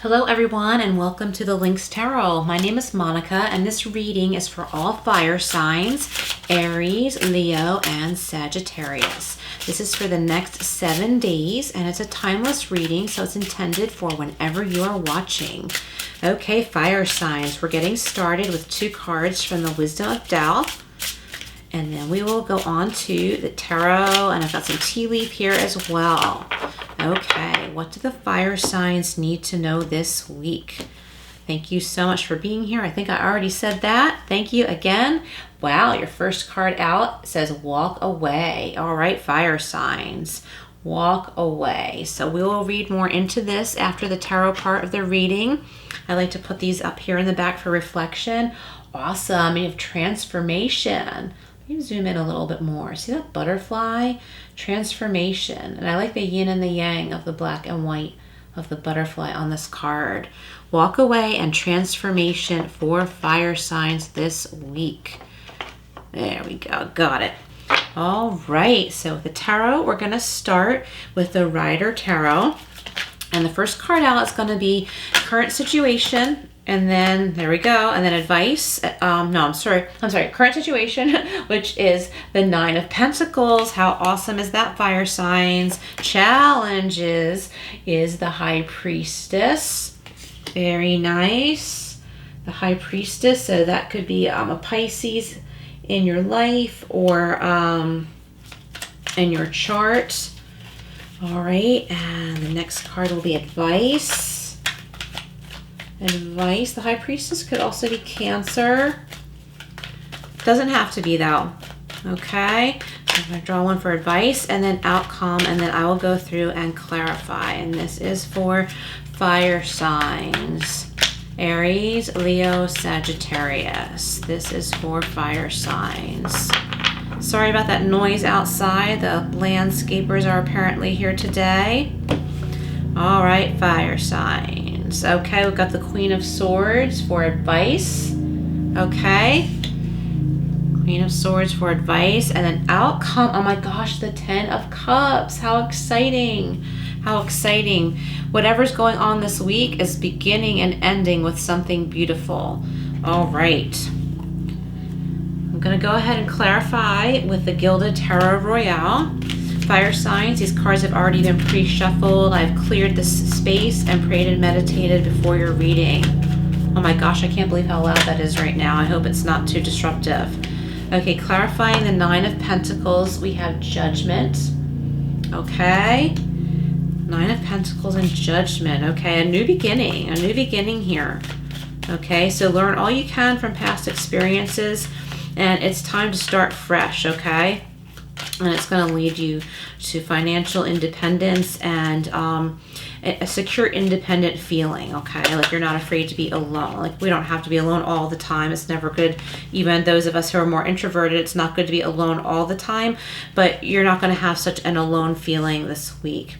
Hello everyone and welcome to the Lynx Tarot. My name is Monica and this reading is for all fire signs, Aries, Leo, and Sagittarius. This is for the next 7 days and it's a timeless reading, so it's intended for whenever you are watching. Okay, fire signs, we're getting started with 2 cards from the Wisdom of Tao. And then we will go on to the tarot, and I've got some tea leaf here as well. Okay, what do the fire signs need to know this week? Thank you so much for being here. I think I already said that. Thank you again. Wow, your first card out says walk away. All right, fire signs, walk away. So we will read more into this after the tarot part of the reading. I like to put these up here in the back for reflection. Awesome, you have transformation. You zoom in a little bit more. See that butterfly? Transformation. And I like the yin and the yang of the black and white of the butterfly on this card. Walk away and transformation for fire signs this week. There we go. Got it. All right. So with the tarot, we're going to start with the Rider Tarot. And the first card out is going to be current situation. And then, there we go, and then advice. I'm sorry, current situation, which is the 9 of Pentacles. How awesome is that, fire signs? Challenges is the High Priestess. Very nice. The High Priestess, so that could be a Pisces in your life or in your chart. All right, and the next card will be advice. Advice. The High Priestess could also be Cancer. Doesn't have to be though. Okay. So I'm going to draw one for advice and then outcome, and then I will go through and clarify. And this is for fire signs. Aries, Leo, Sagittarius. This is for fire signs. Sorry about that noise outside. The landscapers are apparently here today. All right, fire signs. Okay, we've got the Queen of Swords for advice. Okay. Queen of Swords for advice. And then outcome. Oh my gosh, the 10 of Cups. How exciting. How exciting. Whatever's going on this week is beginning and ending with something beautiful. All right. I'm going to go ahead and clarify with the Gilded Tarot Royale. Fire signs, these cards have already been pre-shuffled. I've cleared this space and prayed and meditated before your reading. Oh my gosh, I can't believe how loud that is right now. I hope it's not too disruptive. Okay, clarifying the 9 of Pentacles, we have Judgment. Okay. 9 of Pentacles and Judgment. Okay, a new beginning here. Okay, so learn all you can from past experiences, and it's time to start fresh, okay? And it's going to lead you to financial independence and a secure, independent feeling, okay? Like you're not afraid to be alone. Like we don't have to be alone all the time. It's never good. Even those of us who are more introverted, it's not good to be alone all the time. But you're not going to have such an alone feeling this week.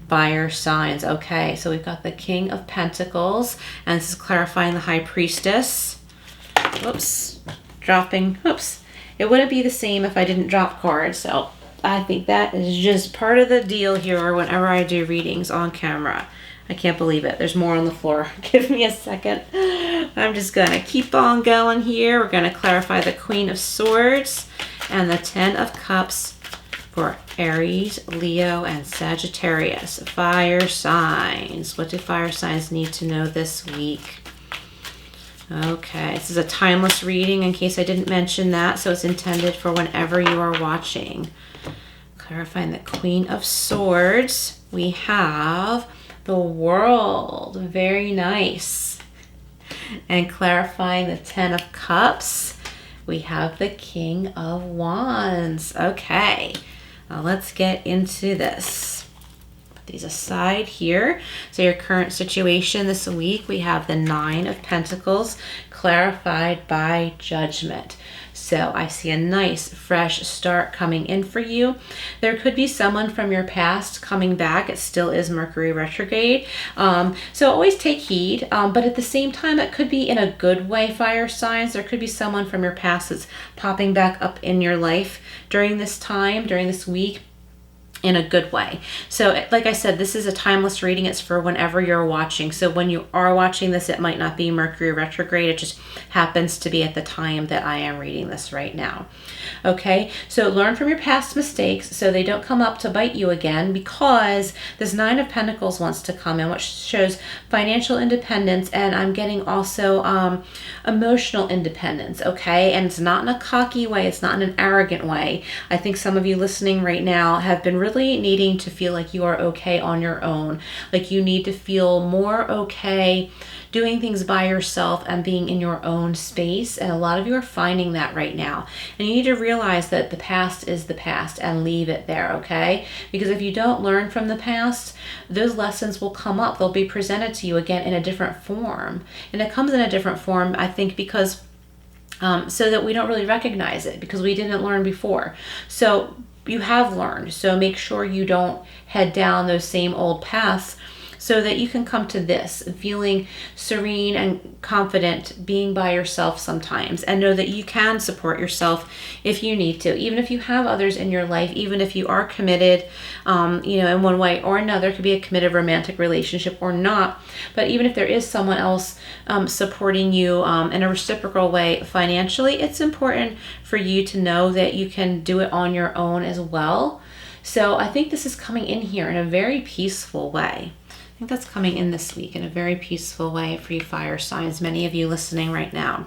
Fire signs. Okay, so we've got the King of Pentacles. And this is clarifying the High Priestess. Whoops. Dropping. Oops. It wouldn't be the same if I didn't drop cards, so I think that is just part of the deal here whenever I do readings on camera. I can't believe it. There's more on the floor. Give me a second. I'm just going to keep on going here. We're going to clarify the Queen of Swords and the 10 of Cups for Aries, Leo, and Sagittarius. Fire signs. What do fire signs need to know this week? Okay, this is a timeless reading in case I didn't mention that, so it's intended for whenever you are watching. Clarifying the Queen of Swords, we have the World. Very nice. And clarifying the 10 of Cups, we have the King of Wands. Okay, now let's get into this. These aside here. So your current situation this week, we have the 9 of Pentacles clarified by Judgment. So I see a nice fresh start coming in for you. There could be someone from your past coming back. It still is Mercury retrograde. So always take heed. But at the same time, it could be in a good way, fire signs. There could be someone from your past that's popping back up in your life during this time, during this week. in a good way. So like I said, this is a timeless reading. It's for whenever you're watching. So when you are watching this, it might not be Mercury retrograde. It just happens to be at the time that I am reading this right now. Okay, so learn from your past mistakes so they don't come up to bite you again, because this Nine of Pentacles wants to come in, which shows financial independence, and I'm getting also emotional independence, okay? And it's not in a cocky way, it's not in an arrogant way. I think some of you listening right now have been really needing to feel like you are okay on your own, like you need to feel more okay doing things by yourself and being in your own space. And a lot of you are finding that right now. And you need to realize that the past is the past and leave it there, okay? Because if you don't learn from the past, those lessons will come up. They'll be presented to you again in a different form. And it comes in a different form, I think, because so that we don't really recognize it because we didn't learn before. So you have learned. So make sure you don't head down those same old paths, so that you can come to this feeling serene and confident being by yourself sometimes, and know that you can support yourself if you need to, even if you have others in your life, even if you are committed, in one way or another. It could be a committed romantic relationship or not, but even if there is someone else supporting you in a reciprocal way financially, it's important for you to know that you can do it on your own as well. So I think this is coming in here in a very peaceful way. I think that's coming in this week in a very peaceful way for you fire signs, many of you listening right now.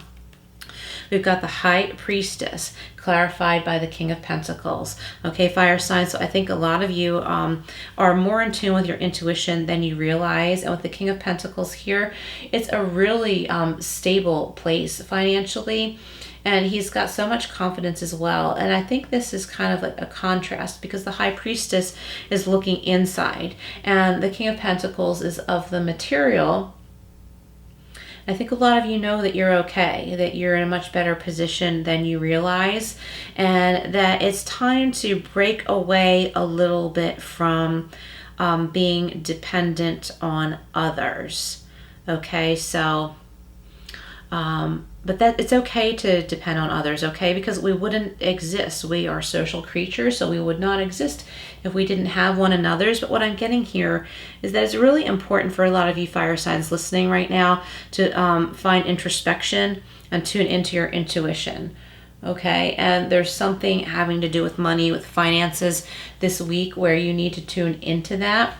We've got the High Priestess clarified by the King of Pentacles. Okay, fire signs. So I think a lot of you are more in tune with your intuition than you realize. And with the King of Pentacles here, it's a really stable place financially. And he's got so much confidence as well. And I think this is kind of like a contrast, because the High Priestess is looking inside and the King of Pentacles is of the material. I think a lot of you know that you're okay, that you're in a much better position than you realize, and that it's time to break away a little bit from being dependent on others. Okay, so but that it's okay to depend on others, okay? Because we wouldn't exist. We are social creatures, so we would not exist if we didn't have one another's. But what I'm getting here is that it's really important for a lot of you fire signs listening right now to find introspection and tune into your intuition, okay? And there's something having to do with money, with finances this week where you need to tune into that.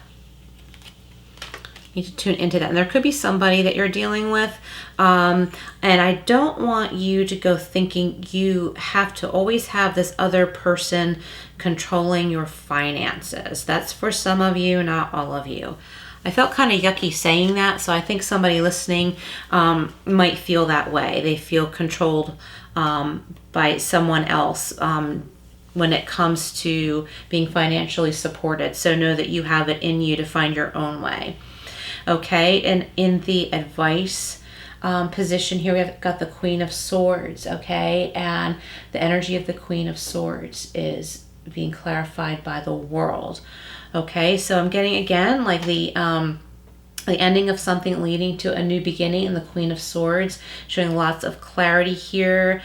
You need to tune into that. And there could be somebody that you're dealing with. And I don't want you to go thinking you have to always have this other person controlling your finances. That's for some of you, not all of you. I felt kind of yucky saying that, so I think somebody listening might feel that way. They feel controlled by someone else when it comes to being financially supported. So know that you have it in you to find your own way. Okay, and in the advice position here, we've got the Queen of Swords, okay? And the energy of the Queen of Swords is being clarified by the World, okay? So I'm getting, again, like the ending of something leading to a new beginning in the Queen of Swords, showing lots of clarity here.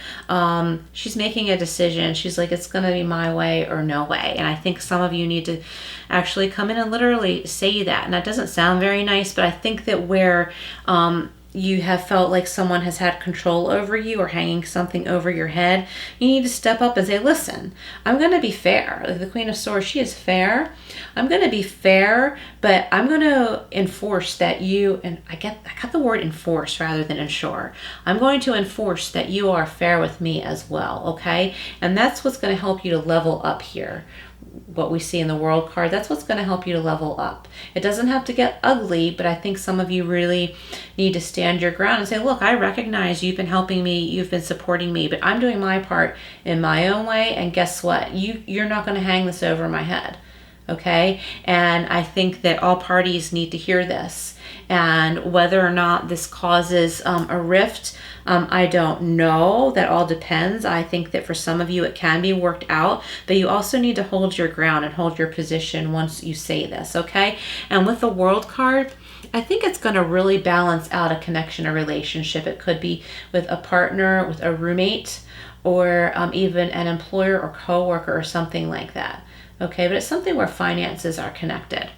She's making a decision. She's like, it's going to be my way or no way. And I think some of you need to actually come in and literally say that. And that doesn't sound very nice, but I think that where you have felt like someone has had control over you or hanging something over your head, you need to step up and say, listen, I'm going to be fair. Like the Queen of Swords, she is fair. I'm going to be fair, but I'm going to enforce that you, and I got the word enforce rather than ensure. I'm going to enforce that you are fair with me as well, okay? And that's what's going to help you to level up here. What we see in the World card, that's what's going to help you to level up. It doesn't have to get ugly, but I think some of you really need to stand your ground and say, look, I recognize you've been helping me, you've been supporting me, but I'm doing my part in my own way, and guess what? You're not going to hang this over my head, okay? And I think that all parties need to hear this. And whether or not this causes a rift, I don't know. That all depends. I think that for some of you it can be worked out, but you also need to hold your ground and hold your position once you say this, okay? And with the World card, I think it's going to really balance out a connection or relationship. It could be with a partner, with a roommate, or even an employer or coworker or something like that. Okay, but it's something where finances are connected.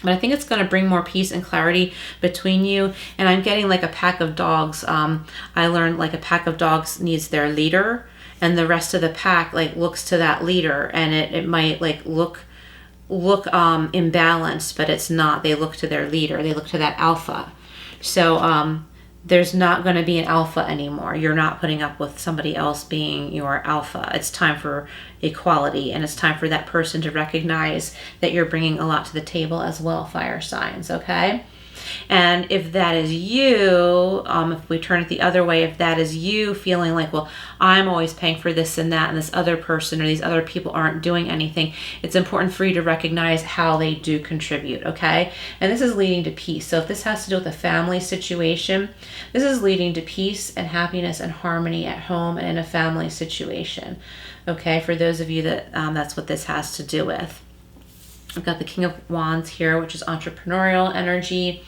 But I think it's going to bring more peace and clarity between you. And I'm getting like a pack of dogs. I learned like a pack of dogs needs their leader, and the rest of the pack like looks to that leader, and it might like look imbalanced, but it's not. They look to their leader. They look to that alpha. So there's not going to be an alpha anymore. You're not putting up with somebody else being your alpha. It's time for equality, and it's time for that person to recognize that you're bringing a lot to the table as well, fire signs, okay? And if that is you, if we turn it the other way, if that is you feeling like, well, I'm always paying for this and that, and this other person or these other people aren't doing anything, it's important for you to recognize how they do contribute, okay? And this is leading to peace. So if this has to do with a family situation, this is leading to peace and happiness and harmony at home and in a family situation, okay? For those of you that that's what this has to do with. I've got the King of Wands here, which is entrepreneurial energy.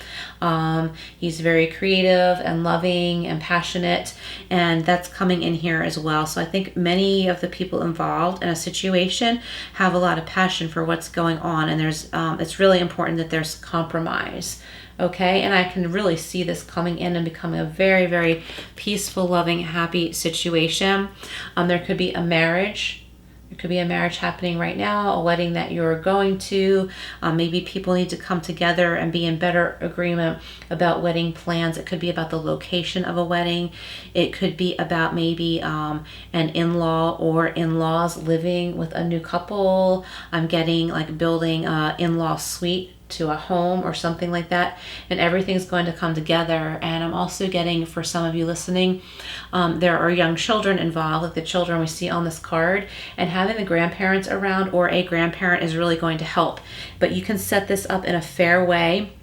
He's very creative and loving and passionate, and that's coming in here as well. So I think many of the people involved in a situation have a lot of passion for what's going on, and there's it's really important that there's compromise. Okay, and I can really see this coming in and becoming a very, very peaceful, loving, happy situation. There could be a marriage. It could be a marriage happening right now, a wedding that you're going to. Maybe people need to come together and be in better agreement about wedding plans. It could be about the location of a wedding. It could be about maybe an in-law or in-laws living with a new couple. I'm getting like building an in-law suite to a home or something like that, and everything's going to come together. And I'm also getting, for some of you listening, there are young children involved, like the children we see on this card, and having the grandparents around or a grandparent is really going to help. But you can set this up in a fair way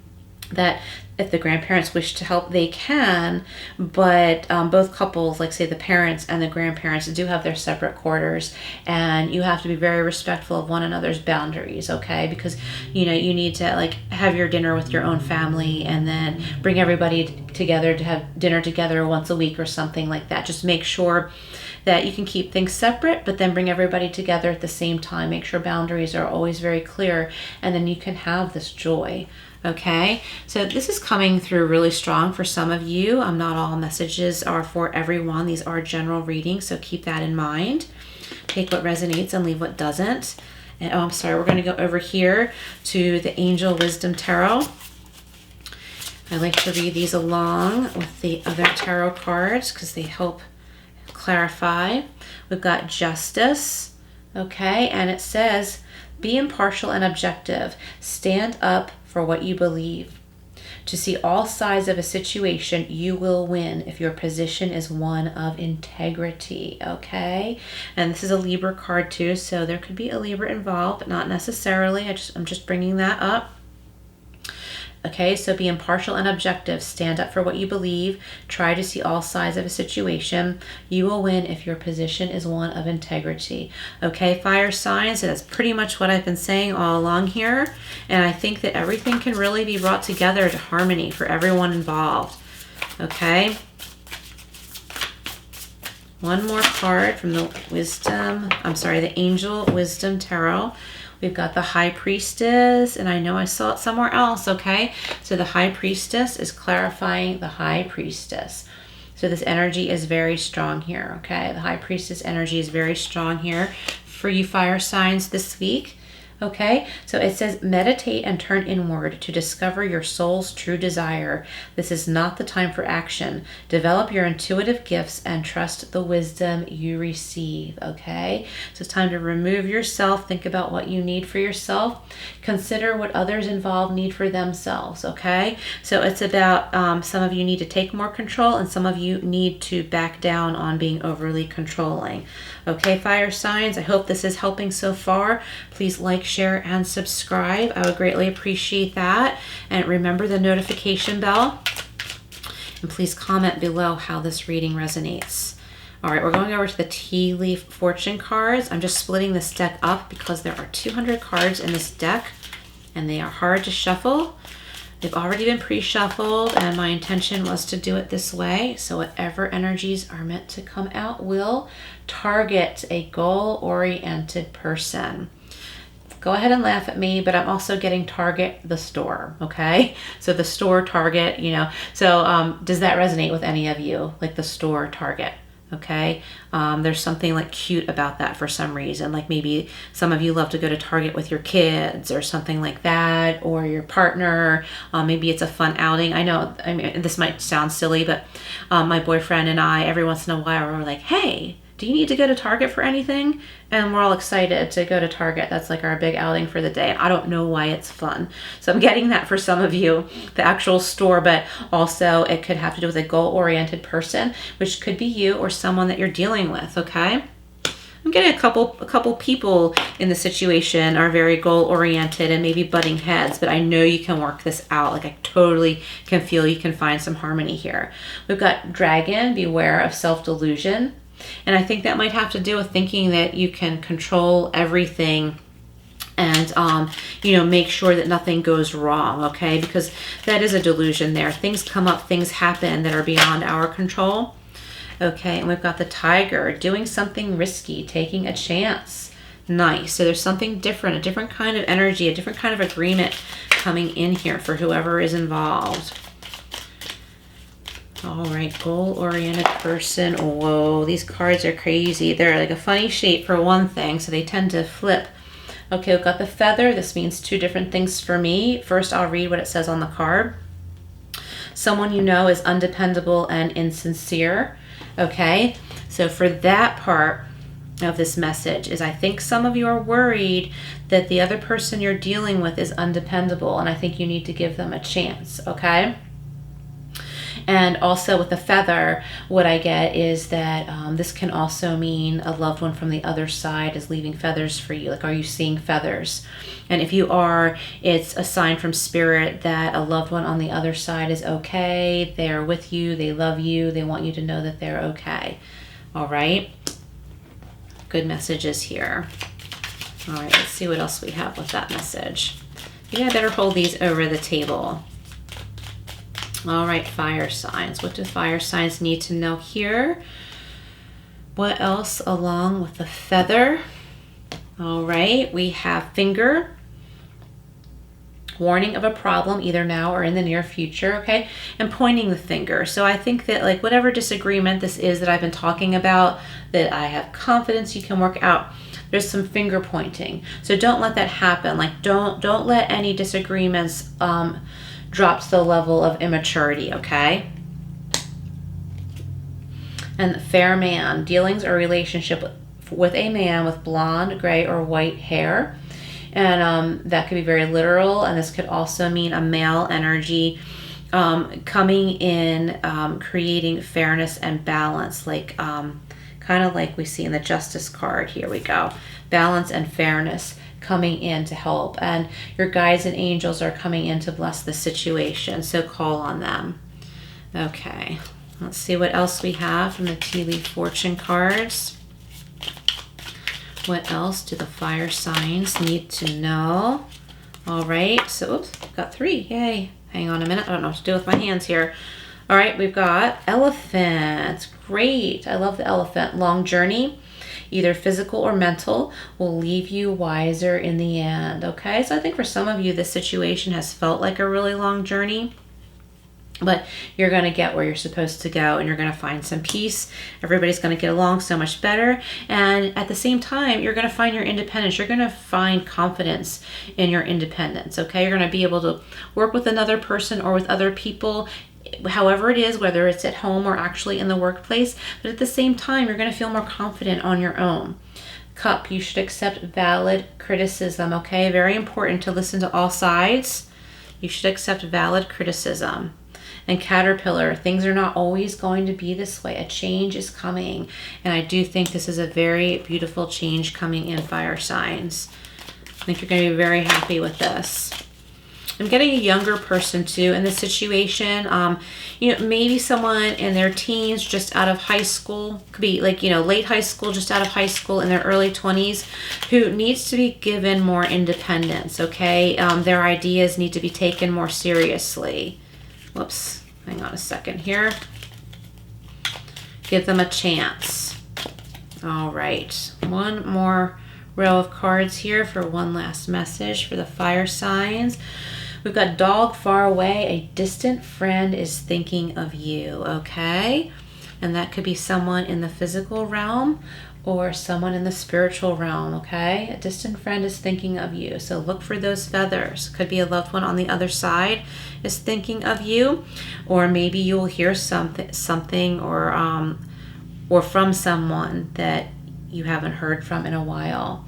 that if the grandparents wish to help, they can, but both couples, like say the parents and the grandparents, do have their separate quarters, and you have to be very respectful of one another's boundaries, okay? Because, you know, you need to like have your dinner with your own family and then bring everybody together to have dinner together once a week or something like that. Just make sure that you can keep things separate, but then bring everybody together at the same time. Make sure boundaries are always very clear, and then you can have this joy. Okay, so this is coming through really strong for some of you. Not all messages are for everyone. These are general readings, so keep that in mind. Take what resonates and leave what doesn't. And oh, I'm sorry, we're going to go over here to the Angel Wisdom Tarot. I like to read these along with the other tarot cards because they help clarify. We've got Justice, okay, and it says, be impartial and objective. Stand up for what you believe. To see all sides of a situation, you will win if your position is one of integrity, okay? And this is a Libra card too, so there could be a Libra involved, but not necessarily. I'm just bringing that up. Okay, so be impartial and objective. Stand up for what you believe. Try to see all sides of a situation. You will win if your position is one of integrity. Okay, fire signs, so that's pretty much what I've been saying all along here. And I think that everything can really be brought together to harmony for everyone involved. Okay. One more card from the the Angel Wisdom Tarot. We've got the High Priestess, and I know I saw it somewhere else, okay? So the High Priestess is clarifying the High Priestess. So this energy is very strong here, okay? The High Priestess energy is very strong here for you fire signs this week. Okay, so it says meditate and turn inward to discover your soul's true desire. This is not the time for action. Develop your intuitive gifts and trust the wisdom you receive. Okay, so it's time to remove yourself. Think about what you need for yourself. Consider what others involved need for themselves. Okay, so it's about some of you need to take more control and some of you need to back down on being overly controlling. Okay, fire signs, I hope this is helping so far. Please like, share, and subscribe. I would greatly appreciate that. And remember the notification bell. And please comment below how this reading resonates. All right, we're going over to the Tea Leaf Fortune cards. I'm just splitting this deck up because there are 200 cards in this deck, and they are hard to shuffle. They've already been pre-shuffled, and my intention was to do it this way. So whatever energies are meant to come out will target a goal-oriented person. go ahead and laugh at me, but I'm also getting Target, the store, okay? So the store, Target, you know. So does that resonate with any of you? Like the store, Target, okay? There's something like cute about that for some reason. Like maybe some of you love to go to Target with your kids or something like that, or your partner. Maybe it's a fun outing. I know, I mean, this might sound silly, but my boyfriend and I, every once in a while, we're like, hey, do you need to go to Target for anything? And we're all excited to go to Target. That's like our big outing for the day. I don't know why it's fun. So I'm getting that for some of you, the actual store, but also it could have to do with a goal-oriented person, which could be you or someone that you're dealing with, okay? I'm getting a couple people in the situation are very goal-oriented and maybe butting heads, but I know you can work this out. Like I totally can feel you can find some harmony here. We've got Dragon, beware of self-delusion. And I think that might have to do with thinking that you can control everything and, you know, make sure that nothing goes wrong, okay? Because that is a delusion there. Things come up, things happen that are beyond our control. Okay, and we've got the Tiger, doing something risky, taking a chance. Nice. So there's something different, a different kind of energy, a different kind of agreement coming in here for whoever is involved. All right, goal-oriented person. Whoa, these cards are crazy. They're like a funny shape for one thing, so they tend to flip. Okay, we've got the Feather. This means two different things for me. First, I'll read what it says on the card. Someone you know is undependable and insincere. Okay, so for that part of this message is I think some of you are worried that the other person you're dealing with is undependable, and I think you need to give them a chance, okay? And also with the Feather, what I get is that this can also mean a loved one from the other side is leaving feathers for you. Like, are you seeing feathers? And if you are, it's a sign from Spirit that a loved one on the other side is okay. They are with you. They love you. They want you to know that they're okay. All right. Good messages here. All right, let's see what else we have with that message. Yeah, I better hold these over the table. All right, fire signs. What do fire signs need to know here? What else along with the Feather? All right, we have Finger. Warning of a problem either now or in the near future, okay? And pointing the finger. So I think that like whatever disagreement this is that I've been talking about, that I have confidence you can work out, there's some finger pointing. So don't let that happen. Like don't let any disagreements drop to the level of immaturity, okay? And Fair Man, dealings or relationship with a man with blonde, gray, or white hair. And that could be very literal, and this could also mean a male energy coming in, creating fairness and balance, like kind of like we see in the Justice card. Here we go. Balance and fairness coming in to help, and your guides and angels are coming in to bless the situation, so call on them. Okay, let's see what else we have from the Tea Leaf Fortune cards. What else do the fire signs need to know? All right, so oops, got 3, yay. Hang on a minute, I don't know what to do with my hands here. All right, we've got Elephant, great, I love the elephant. Long journey, either physical or mental, will leave you wiser in the end, okay? So I think for some of you, this situation has felt like a really long journey, but you're going to get where you're supposed to go, and you're going to find some peace. Everybody's going to get along so much better. And at the same time, you're going to find your independence. You're going to find confidence in your independence, okay? You're going to be able to work with another person or with other people, however it is, whether it's at home or actually in the workplace. But at the same time, you're going to feel more confident on your own. Cup, you should accept valid criticism, okay? Very important to listen to all sides. You should accept valid criticism. And Caterpillar, things are not always going to be this way. A change is coming. And I do think this is a very beautiful change coming in, fire signs. I think you're going to be very happy with this. I'm getting a younger person too in this situation. You know, maybe someone in their teens, just out of high school, could be like, you know, late high school, just out of high school, in their early 20s, who needs to be given more independence, okay? Their ideas need to be taken more seriously. Whoops, hang on a second here. Give them a chance. All right, one more row of cards here for one last message for the fire signs. We've got dog far away. A distant friend is thinking of you, okay? And that could be someone in the physical realm or someone in the spiritual realm, okay? A distant friend is thinking of you. So look for those feathers. Could be a loved one on the other side is thinking of you. Or maybe you will hear something or from someone that you haven't heard from in a while.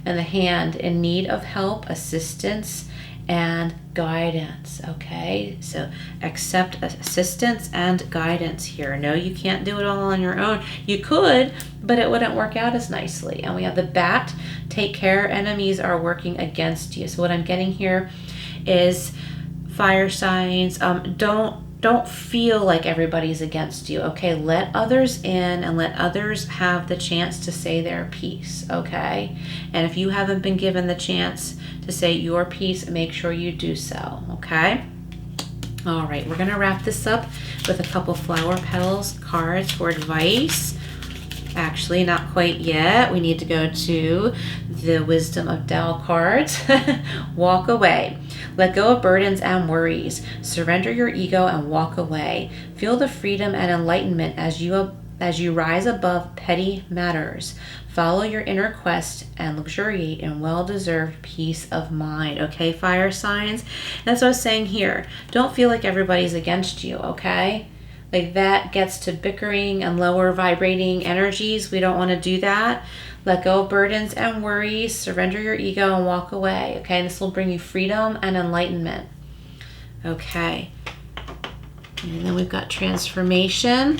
And the hand, in need of help, assistance, and guidance, okay? So accept assistance and guidance here. No, you can't do it all on your own. You could, but it wouldn't work out as nicely. And we have the bat, take care, enemies are working against you. So what I'm getting here is fire signs, don't feel like everybody's against you, okay? Let others in and let others have the chance to say their piece, okay? And if you haven't been given the chance to say your piece, make sure you do so, okay? All right, we're gonna wrap this up with a couple flower petals cards for advice. Actually, not quite yet. We need to go to the Wisdom of Tao cards. Walk away. Let go of burdens and worries. Surrender your ego and walk away. Feel the freedom and enlightenment as you rise above petty matters. Follow your inner quest and luxuriate in well-deserved peace of mind. Okay, fire signs? That's what I was saying here. Don't feel like everybody's against you, okay? Like that gets to bickering and lower vibrating energies. We don't want to do that. Let go of burdens and worries. Surrender your ego and walk away. Okay, and this will bring you freedom and enlightenment. Okay. And then we've got transformation.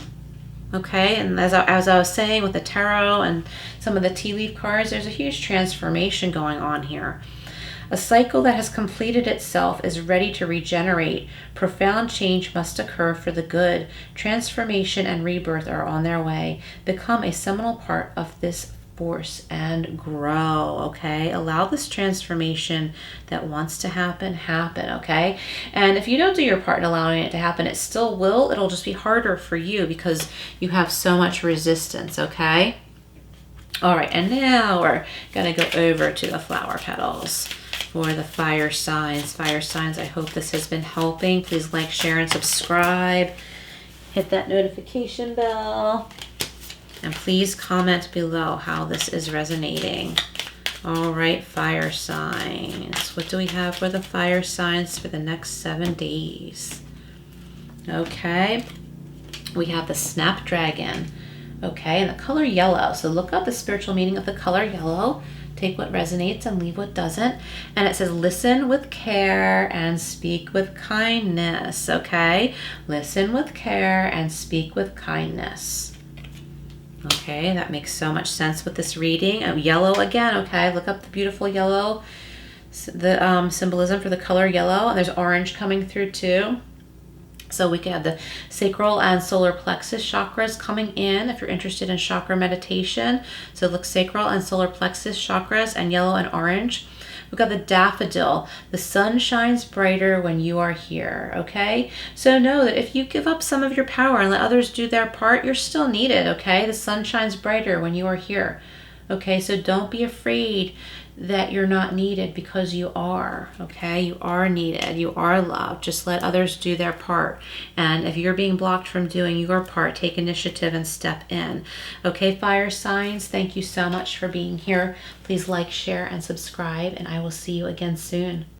Okay, and as I was saying with the tarot and some of the tea leaf cards, there's a huge transformation going on here. A cycle that has completed itself is ready to regenerate. Profound change must occur for the good. Transformation and rebirth are on their way. Become a seminal part of this force and grow, okay? Allow this transformation that wants to happen, okay? And if you don't do your part in allowing it to happen, it still will. It'll just be harder for you because you have so much resistance, okay? All right, and now we're gonna go over to the flower petals for the fire signs. Fire signs, I hope this has been helping. Please like, share, and subscribe. Hit that notification bell. And please comment below how this is resonating. All right, fire signs. What do we have for the fire signs for the next 7 days? Okay, we have the snapdragon. Okay, and the color yellow. So look up the spiritual meaning of the color yellow. Take what resonates and leave what doesn't. And it says, listen with care and speak with kindness. Okay, listen with care and speak with kindness. Okay, that makes so much sense with this reading. Yellow again, okay, look up the beautiful yellow, the symbolism for the color yellow. And there's orange coming through too. So we can have the sacral and solar plexus chakras coming in if you're interested in chakra meditation. So look, sacral and solar plexus chakras and yellow and orange. We've got the daffodil. The sun shines brighter when you are here, okay? So know that if you give up some of your power and let others do their part, you're still needed, okay? The sun shines brighter when you are here, okay? So don't be afraid that you're not needed because you are, okay? You are needed. You are loved. Just let others do their part. And if you're being blocked from doing your part, take initiative and step in. Okay, fire signs, thank you so much for being here. Please like, share, and subscribe, and I will see you again soon.